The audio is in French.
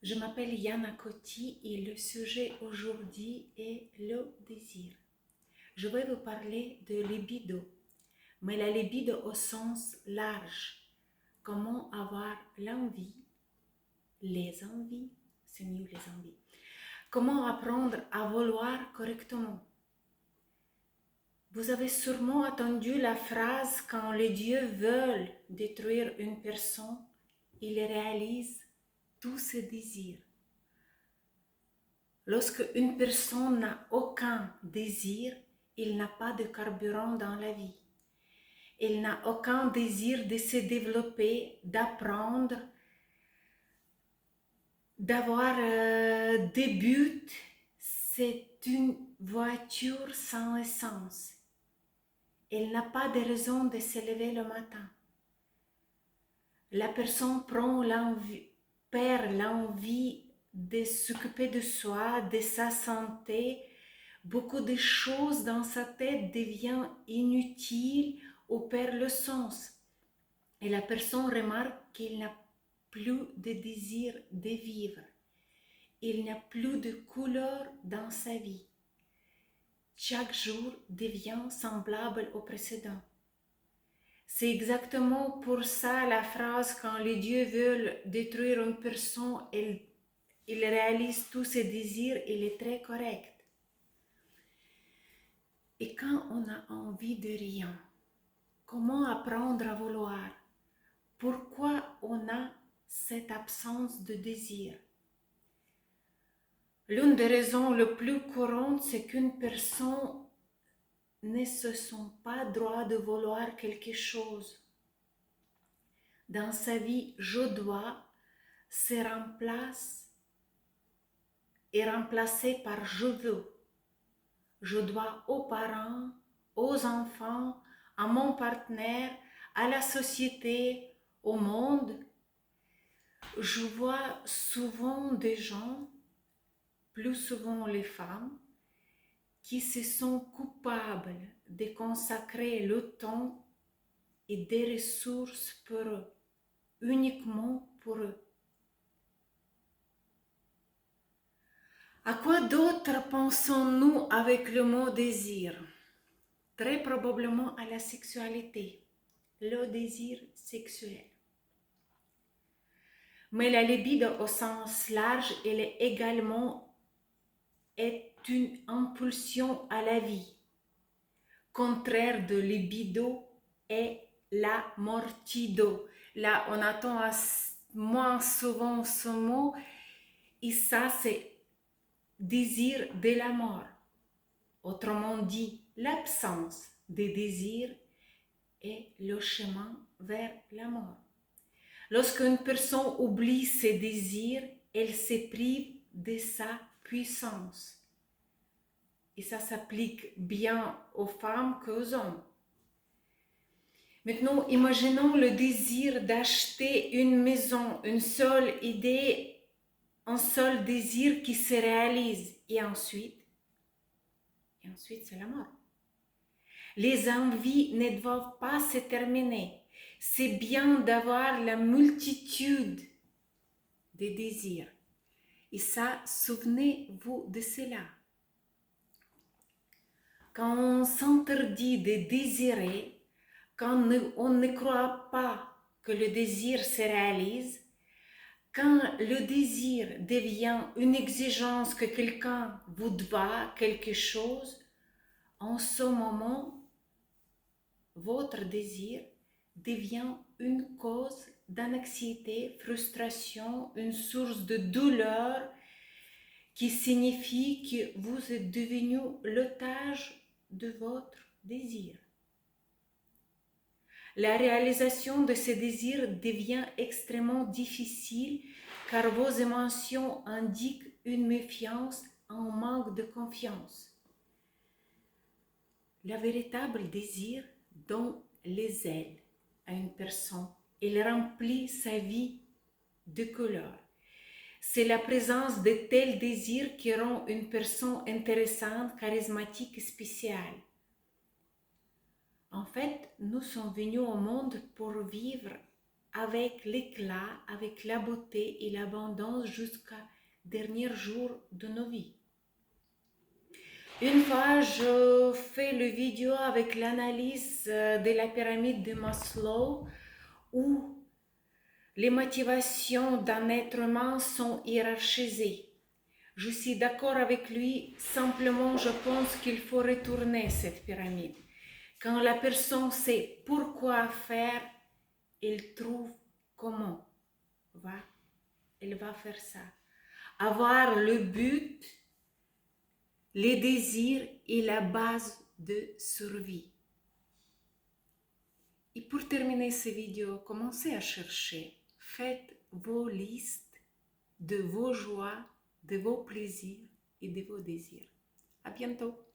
Je m'appelle Yana Coty et le sujet aujourd'hui est le désir. Je vais vous parler de libido, mais la libido au sens large. Comment avoir l'envie, les envies, c'est mieux les envies. Comment apprendre à vouloir correctement. Vous avez sûrement entendu la phrase quand les dieux veulent détruire une personne, ils réalisent tous ses désirs. Lorsque une personne n'a aucun désir, il n'a pas de carburant dans la vie. Il n'a aucun désir de se développer, d'apprendre, d'avoir des buts. C'est une voiture sans essence. Il n'a pas de raison de se lever le matin. La personne perd l'envie de s'occuper de soi, de sa santé. Beaucoup de choses dans sa tête deviennent inutiles ou perd le sens. Et la personne remarque qu'il n'a plus de désir de vivre. Il n'y a plus de couleur dans sa vie. Chaque jour devient semblable au précédent. C'est exactement pour ça la phrase quand les dieux veulent détruire une personne, ils réalisent tous ses désirs, il est très correct. Et quand on a envie de rien, comment apprendre à vouloir? Pourquoi on a cette absence de désir? L'une des raisons les plus courantes, c'est qu'une personne ne se sent pas droit de vouloir quelque chose. Dans sa vie, je dois est remplacé par je veux. Je dois aux parents, aux enfants, à mon partenaire, à la société, au monde. Je vois souvent des gens, plus souvent les femmes, qui se sentent coupables de consacrer le temps et des ressources pour eux, uniquement pour eux. À quoi d'autre pensons-nous avec le mot désir? Très probablement à la sexualité, le désir sexuel. Mais la libido au sens large, elle est également une impulsion à la vie. Contraire de libido est la mortido. Là, on attend moins souvent ce mot, et ça, c'est désir de la mort. Autrement dit, l'absence de désir est le chemin vers la mort. Lorsqu'une personne oublie ses désirs, elle se prive de sa puissance. Et ça s'applique bien aux femmes qu'aux hommes. Maintenant, imaginons le désir d'acheter une maison, une seule idée, un seul désir qui se réalise. Et ensuite, c'est la mort. Les envies ne doivent pas se terminer. C'est bien d'avoir la multitude de désirs. Et ça, souvenez-vous de cela. Quand on s'interdit de désirer, quand on ne croit pas que le désir se réalise, quand le désir devient une exigence que quelqu'un vous doit quelque chose, en ce moment, votre désir devient une cause d'anxiété, frustration, une source de douleur qui signifie que vous êtes devenu l'otage de votre désir. La réalisation de ce désir devient extrêmement difficile car vos émotions indiquent une méfiance, un manque de confiance. Le véritable désir donne les ailes à une personne. Il remplit sa vie de couleurs. C'est la présence de tels désirs qui rend une personne intéressante, charismatique et spéciale. En fait, nous sommes venus au monde pour vivre avec l'éclat, avec la beauté et l'abondance jusqu'au dernier jour de nos vies. Une fois, je fais le vidéo avec l'analyse de la pyramide de Maslow où les motivations d'un être humain sont hiérarchisées. Je suis d'accord avec lui, simplement je pense qu'il faut retourner cette pyramide. Quand la personne sait pourquoi faire, elle trouve comment. Elle va faire ça. Avoir le but, les désirs et la base de survie. Et pour terminer cette vidéo, commencez à chercher. Faites vos listes de vos joies, de vos plaisirs et de vos désirs. À bientôt!